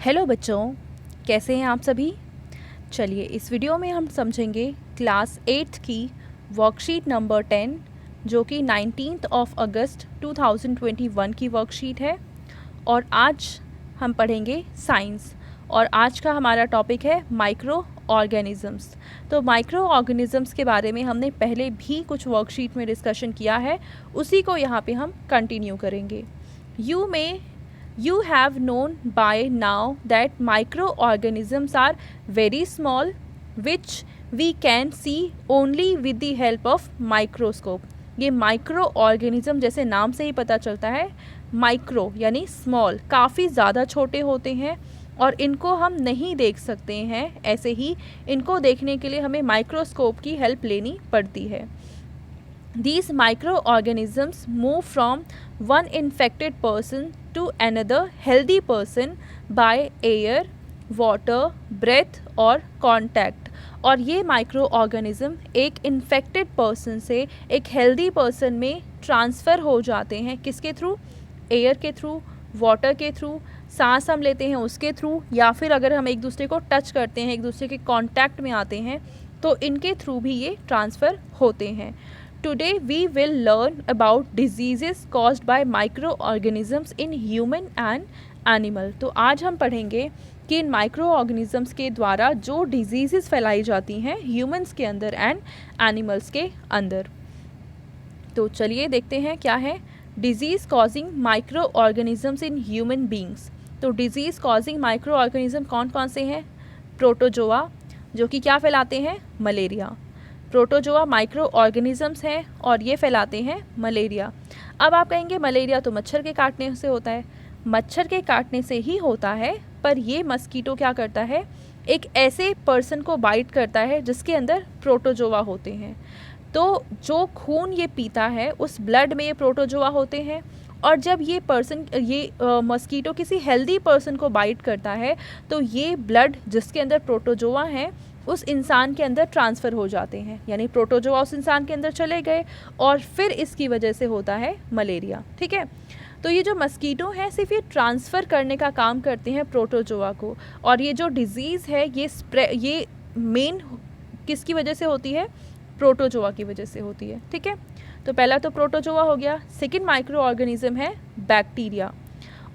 Hello बच्चों, कैसे हैं आप सभी। चलिए इस वीडियो में हम समझेंगे क्लास 8th की वर्कशीट नंबर 10 जो कि 19 अगस्त 2021 की वर्कशीट है। और आज हम पढ़ेंगे साइंस और आज का हमारा टॉपिक है माइक्रो ऑर्गेनिज़म्स। तो माइक्रो ऑर्गेनिज़म्स के बारे में हमने पहले भी कुछ वर्कशीट में डिस्कशन किया है, उसी को यहाँ पे हम कंटिन्यू करेंगे। You have known by now that microorganisms are very small, which we can see only with the help of microscope. ये माइक्रो ऑर्गेनिज़म जैसे नाम से ही पता चलता है, माइक्रो यानी स्मॉल, काफ़ी ज़्यादा छोटे होते हैं और इनको हम नहीं देख सकते हैं। ऐसे ही इनको देखने के लिए हमें माइक्रोस्कोप की हेल्प लेनी पड़ती है। These microorganisms move from one infected person to another healthy person by air, water, breath और contact। और ये माइक्रो ऑर्गेनिज़म एक इन्फेक्टेड पर्सन से एक हेल्दी पर्सन में ट्रांसफ़र हो जाते हैं। किसके थ्रू? एयर के थ्रू, वाटर के थ्रू, सांस हम लेते हैं उसके थ्रू, या फिर अगर हम एक दूसरे को टच करते हैं, एक दूसरे के कांटेक्ट में आते हैं, तो इनके थ्रू भी ये ट्रांसफ़र होते हैं। Today we will learn about diseases caused by microorganisms in human and animal। तो आज हम पढ़ेंगे कि इन माइक्रो ऑर्गेनिज़म्स के द्वारा जो डिजीज़ेस फैलाई जाती हैं ह्यूमंस के अंदर एंड एनिमल्स के अंदर। तो चलिए देखते हैं क्या है disease causing micro organisms in human beings. तो डिजीज़ कॉजिंग माइक्रो ऑर्गेनिज़म कौन कौन से हैं? प्रोटोजोआ, जो कि क्या फैलाते हैं? मलेरिया। प्रोटोजोआ माइक्रो ऑर्गेनिज़म्स हैं और ये फैलाते हैं मलेरिया। अब आप कहेंगे मलेरिया तो मच्छर के काटने से होता है। मच्छर के काटने से ही होता है, पर ये मस्कीटो क्या करता है? एक ऐसे पर्सन को बाइट करता है जिसके अंदर प्रोटोजोआ होते हैं। तो जो खून ये पीता है उस ब्लड में ये प्रोटोजोआ होते हैं, और जब ये मस्कीटो किसी हेल्दी पर्सन को बाइट करता है तो ये ब्लड जिसके अंदर प्रोटोजोआ हैं उस इंसान के अंदर ट्रांसफ़र हो जाते हैं, यानी प्रोटोजोआ उस इंसान के अंदर चले गए और फिर इसकी वजह से होता है मलेरिया। ठीक है, तो ये जो मस्कीटो हैं सिर्फ ये ट्रांसफ़र करने का काम करते हैं प्रोटोजोआ को, और ये जो डिज़ीज़ है ये मेन किसकी वजह से होती है? प्रोटोजोआ की वजह से होती है। ठीक है, तो पहला तो प्रोटोजोआ हो गया। सेकेंड माइक्रो ऑर्गेनिज़म है बैक्टीरिया,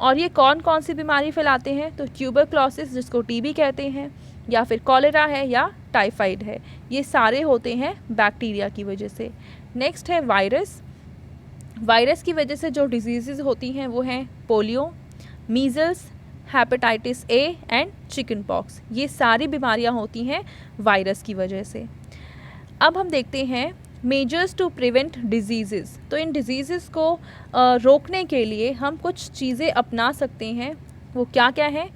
और ये कौन कौन सी बीमारी फैलाते हैं? तो ट्यूबरक्लोसिस जिसको टीबी कहते हैं, या फिर कॉलेरा है, या टाइफाइड है, ये सारे होते हैं बैक्टीरिया की वजह से। नेक्स्ट है वायरस। वायरस की वजह से जो डिजीज़ होती हैं वो हैं polio, measles, hepatitis A and chicken pox. ये सारी बीमारियां होती हैं वायरस की वजह से। अब हम देखते हैं मेजर्स टू प्रिवेंट डिजीज़। तो इन डिजीज़ को रोकने के लिए हम कुछ चीज़ें अपना सकते हैं। वो क्या क्या है?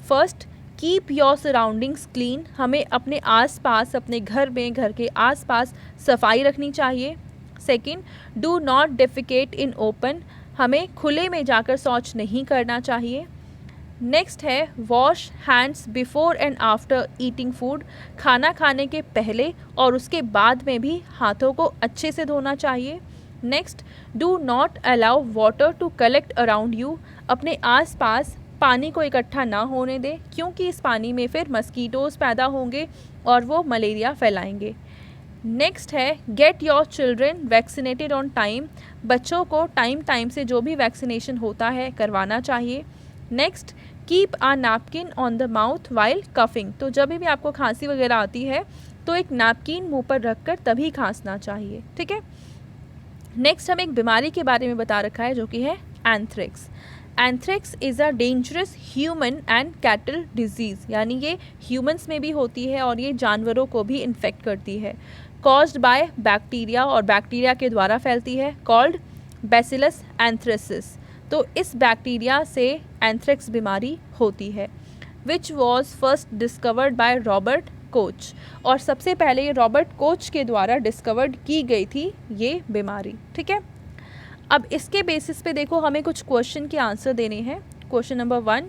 First, keep your surroundings clean. हमें अपने आसपास, अपने घर में, घर के आसपास सफाई रखनी चाहिए। Second, do not defecate in open. हमें खुले में जाकर शौच नहीं करना चाहिए। नेक्स्ट है wash hands before and after eating food. खाना खाने के पहले और उसके बाद में भी हाथों को अच्छे से धोना चाहिए। Next, do not allow water to collect around you. अपने आसपास पानी को इकट्ठा ना होने दें, क्योंकि इस पानी में फिर मस्कीटोज़ पैदा होंगे और वो मलेरिया फैलाएंगे। नेक्स्ट है get your children vaccinated on time. बच्चों को टाइम टाइम से जो भी वैक्सीनेशन होता है करवाना चाहिए। Next, keep a napkin on the mouth while coughing. तो जब भी आपको खांसी वगैरह आती है तो एक नैपकिन मुंह पर रखकर तभी खांसना चाहिए। ठीक है, नेक्स्ट हमें एक बीमारी के बारे में बता रखा है जो कि है anthrax. Anthrax is a dangerous human and cattle disease, यानी ये ह्यूमंस में भी होती है और ये जानवरों को भी इन्फेक्ट करती है। कॉज्ड बाय बैक्टीरिया, और बैक्टीरिया के द्वारा फैलती है, कॉल्ड बैसिलस एंथ्रेसिस। तो इस बैक्टीरिया से एंथ्रेक्स बीमारी होती है। Which was first discovered by Robert Koch, और सबसे पहले ये रॉबर्ट कोच के द्वारा डिस्कवर्ड की गई थी ये बीमारी। ठीक है, अब इसके बेसिस पे देखो हमें कुछ क्वेश्चन के आंसर देने हैं। Question number 1,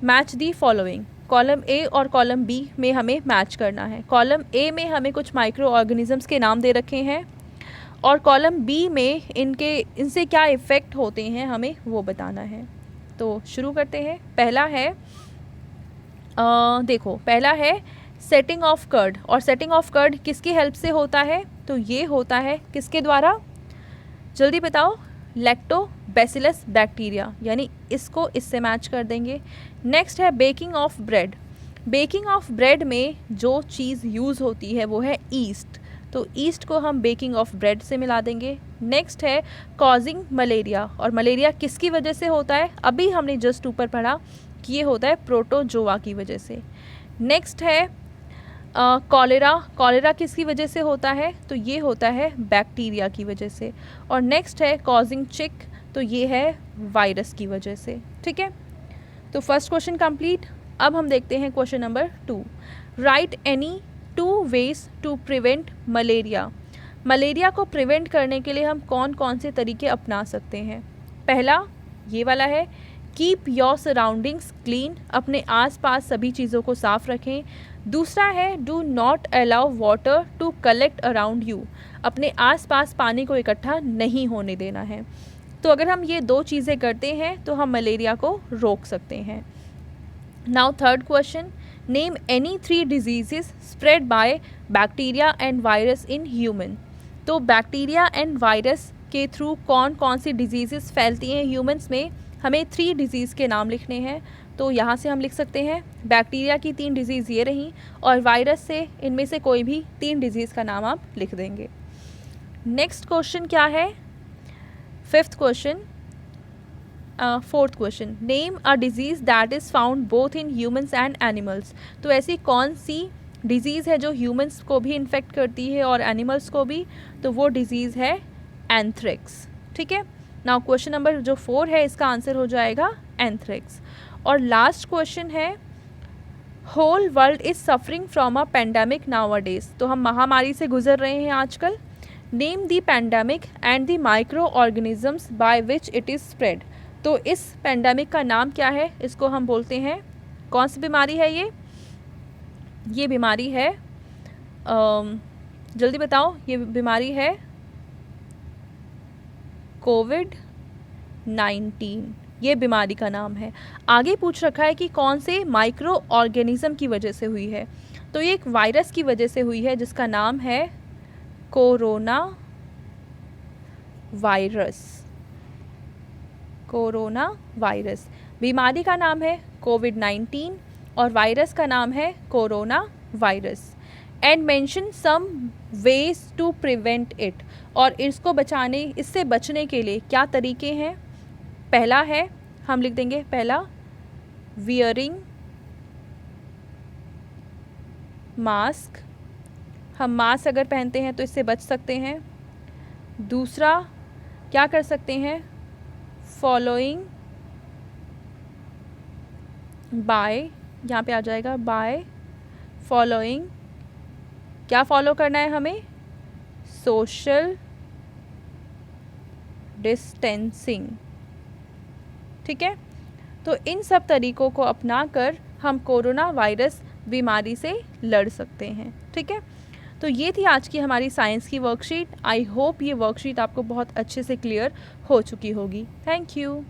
match the following. Column A और कॉलम बी में हमें मैच करना है। कॉलम ए में हमें कुछ माइक्रो ऑर्गेनिज़म्स के नाम दे रखे हैं और कॉलम बी में इनसे क्या इफ़ेक्ट होते हैं हमें वो बताना है। तो शुरू करते हैं। पहला है देखो पहला है सेटिंग ऑफ कर्ड, और सेटिंग ऑफ कर्ड किसकी हेल्प से होता है? तो ये होता है किसके द्वारा? जल्दी बताओ। लैक्टोबैसिलस बैक्टीरिया, यानी इसको इससे मैच कर देंगे। नेक्स्ट है baking of bread. Baking of bread में जो चीज़ यूज़ होती है वो है ईस्ट, तो ईस्ट को हम बेकिंग ऑफ ब्रेड से मिला देंगे। नेक्स्ट है कॉजिंग मलेरिया, और मलेरिया किसकी वजह से होता है? अभी हमने जस्ट ऊपर पढ़ा कि ये होता है प्रोटोजोआ की वजह से। नेक्स्ट है कॉलेरा। कॉलेरा किसकी वजह से होता है? तो ये होता है बैक्टीरिया की वजह से। और नेक्स्ट है कॉजिंग चिक, तो ये है वायरस की वजह से। ठीक है, तो फर्स्ट क्वेश्चन कंप्लीट। अब हम देखते हैं question number 2। Write any 2 ways to prevent malaria. Malaria को प्रिवेंट करने के लिए हम कौन कौन से तरीके अपना सकते हैं? पहला ये वाला है, कीप योर सराउंडिंग्स क्लीन, अपने आसपास सभी चीज़ों को साफ रखें। दूसरा है do not allow water to collect around you, अपने आसपास पानी को इकट्ठा नहीं होने देना है। तो अगर हम ये 2 चीज़ें करते हैं तो हम मलेरिया को रोक सकते हैं। Now third question, name any 3 diseases spread by bacteria and virus in human. तो बैक्टीरिया एंड वायरस के थ्रू कौन कौन सी डिजीजेस फैलती हैं ह्यूमंस में? हमें 3 डिजीज़ के नाम लिखने हैं। तो यहाँ से हम लिख सकते हैं बैक्टीरिया की 3 डिजीज़ ये रहीं, और वायरस से इनमें से कोई भी 3 डिजीज़ का नाम आप लिख देंगे। नेक्स्ट क्वेश्चन क्या है? Fifth question, fourth question, name a disease that is found both in humans and animals. तो ऐसी कौन सी डिजीज़ है जो ह्यूमंस को भी इन्फेक्ट करती है और एनिमल्स को भी? तो वो डिजीज़ है एंथ्रेक्स। ठीक है, नाउ क्वेश्चन नंबर जो 4 है इसका आंसर हो जाएगा एंथ्रेक्स। और लास्ट क्वेश्चन है, whole world is suffering from a pandemic nowadays. तो हम महामारी से गुजर रहे हैं आजकल। Name the pandemic and the microorganisms by which it is spread. तो इस पेंडेमिक का नाम क्या है? इसको हम बोलते हैं, कौन सी बीमारी है ये बीमारी है, जल्दी बताओ, ये बीमारी है कोविड-19, ये बीमारी का नाम है। आगे पूछ रखा है कि कौन से माइक्रो ऑर्गेनिज्म की वजह से हुई है। तो ये एक वायरस की वजह से हुई है जिसका नाम है कोरोना वायरस। कोरोना वायरस, बीमारी का नाम है कोविड-19 और वायरस का नाम है corona virus. And mention some ways to prevent it, और इससे बचने के लिए क्या तरीके हैं? पहला है, हम लिख देंगे पहला, वियरिंग मास्क, हम मास्क अगर पहनते हैं तो इससे बच सकते हैं। दूसरा क्या कर सकते हैं? फॉलोइंग बाय, यहाँ पे आ जाएगा बाय फॉलोइंग, क्या फॉलो करना है हमें? Social distancing. ठीक है, तो इन सब तरीकों को अपनाकर हम कोरोना वायरस बीमारी से लड़ सकते हैं। ठीक है, तो ये थी आज की हमारी साइंस की वर्कशीट। आई होप ये वर्कशीट आपको बहुत अच्छे से क्लियर हो चुकी होगी। Thank you.